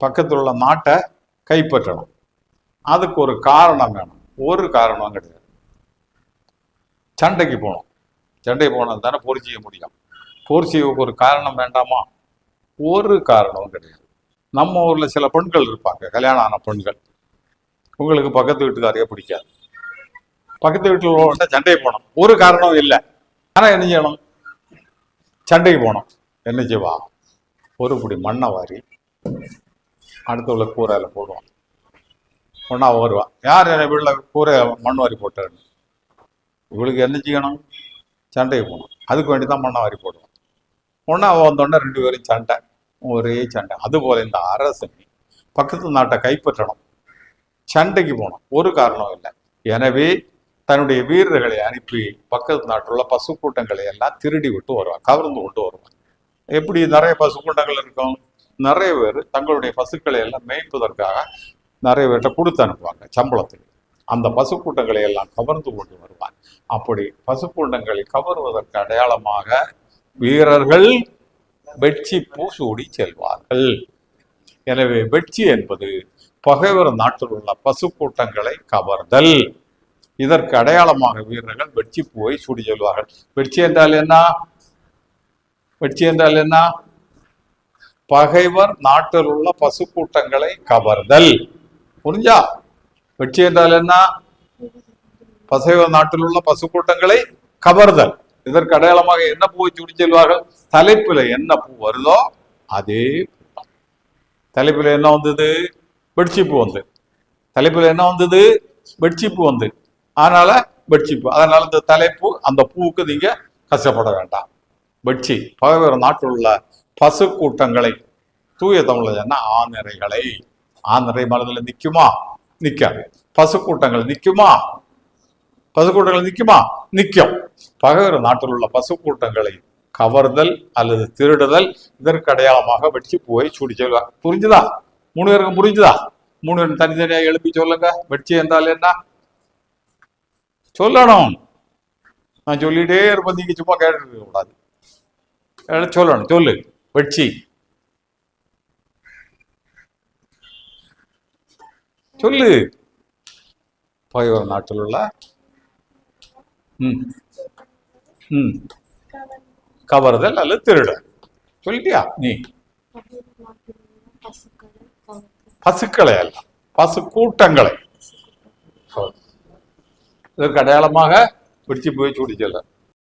பக்கத்தில் உள்ள நாட்டை கைப்பற்றணும். அதுக்கு ஒரு காரணம் வேணும். ஒரு காரணம் கிடையாது. சண்டைக்கு போகணும். சண்டைக்கு போனால் தானே போர் செய்ய முடியும். போர் செய்யறதுக்கு ஒரு காரணம் வேண்டாமா? ஒரு காரணமும் கிடையாது. நம்ம ஊர்ல சில பெண்கள் இருப்பாங்க, கல்யாணம் ஆன பெண்கள். உங்களுக்கு பக்கத்து வீட்டுக்காரையே பிடிக்காது. பக்கத்து வீட்டில் உள்ளவங்க சண்டைக்கு போனோம், ஒரு காரணம் இல்லை. ஆனா என்ன செய்யணும்? சண்டைக்கு போனோம். என்ன செய்வா? ஒரு பிடி மண்ணை வாரி அடுத்த உள்ள கூரையில போடுவான். ஒன்னா வருவா, யார் என் வீட்டில் கூரை மண் வாரி போட்டாருன்னு. இவளுக்கு என்ன செய்யணும்? சண்டைக்கு போகணும். அதுக்கு வேண்டி தான் மண்ணை வாரி போடுவான். ஒன்னா வந்தோடனே ரெண்டு பேரும் சண்டை, ஒரே சண்டை. அதுபோல இந்த அரசு பக்கத்து நாட்டை கைப்பற்றணும், சண்டைக்கு போகணும், ஒரு காரணம் இல்லை. எனவே தன்னுடைய வீரர்களை அனுப்பி பக்கத்து நாட்டில் உள்ள பசு கூட்டங்களை எல்லாம் திருடி விட்டு வருவான், கவர்ந்து கொண்டு வருவான். எப்படி நிறைய பசு கூட்டங்கள் இருக்கும், நிறைய பேர் தங்களுடைய பசுக்களை எல்லாம் மேய்ப்பதற்காக நிறைய பேர்கிட்ட கொடுத்து அனுப்புவாங்க சம்பளத்துக்கு. அந்த பசு கூட்டங்களை எல்லாம் கவர்ந்து கொண்டு வருவான். அப்படி பசு கூட்டங்களை கவருவதற்கு அடையாளமாக வீரர்கள் வெட்சி பூசூடி செல்வார்கள். எனவே வெட்சி என்பது பகைவர் நாட்டில் உள்ள பசு கூட்டங்களை கவர்தல். இதற்கு அடையாளமாக வீரர்கள் வெட்சி பூவை சூடி செல்வார்கள். வெட்சி என்றால் என்ன? வெட்சி என்றால் என்ன? பகைவர் நாட்டில் உள்ள பசு கூட்டங்களை கவர்தல். புரிஞ்சா? வெட்சி என்றால் என்ன? பகைவர் நாட்டில் உள்ள பசு கூட்டங்களை கவர்தல். இதற்கு அடையாளமாக என்ன பூவை சூடி செல்வார்கள்? தலைப்புல என்ன பூ வருதோ அதே பூ. தலைப்புல என்ன வந்தது? பெட்சிப்பு வந்து. தலைப்புல என்ன வந்தது? பெட்சிப்பு வந்து. அதனால பெட்சிப்பு. அதனால இந்த தலைப்பு, அந்த பூவுக்கு நீங்க கஷ்டப்பட வேண்டாம். வெட்சி பகைவர் நாட்டில் உள்ள பசு கூட்டங்களை, தூய தமிழ்ல சொன்னா ஆநிறைகளை. ஆநிறை மனதில் நிக்குமா? நிக்காது. பசு கூட்டங்கள் நிக்குமா? பசு கூட்டங்கள் நிக்குமா? நிக்கும். பகைவர் நாட்டில் உள்ள பசு கூட்டங்களை கவர்தல் அல்லது திருடுதல், இதற்கு அடையாளமாக வெட்சி பூவை சூடி செல்வார். புரிஞ்சுதா? 3 பேருக்கும் புரிஞ்சுதா? 3 பேரும் தனித்தனியாக எழுப்பி சொல்லுங்க. வெட்சி என்றால் என்ன சொல்லணும். நான் சொல்லிட்டே இருப்பேன், நீங்க சும்மா கேட்டு இருக்க கூடாது. சொல்லணும். சொல்லு. வெட்சி சொல்லு. பகைவர் நாட்டில் உள்ள கவர்தல் அல்லது திருடல். சொல்லிட்டியா நீ? பசுக்களை அல்ல, பசு கூட்டங்களை. இதற்கு அடையாளமாக வெட்சி போய் சூடி செல்ல.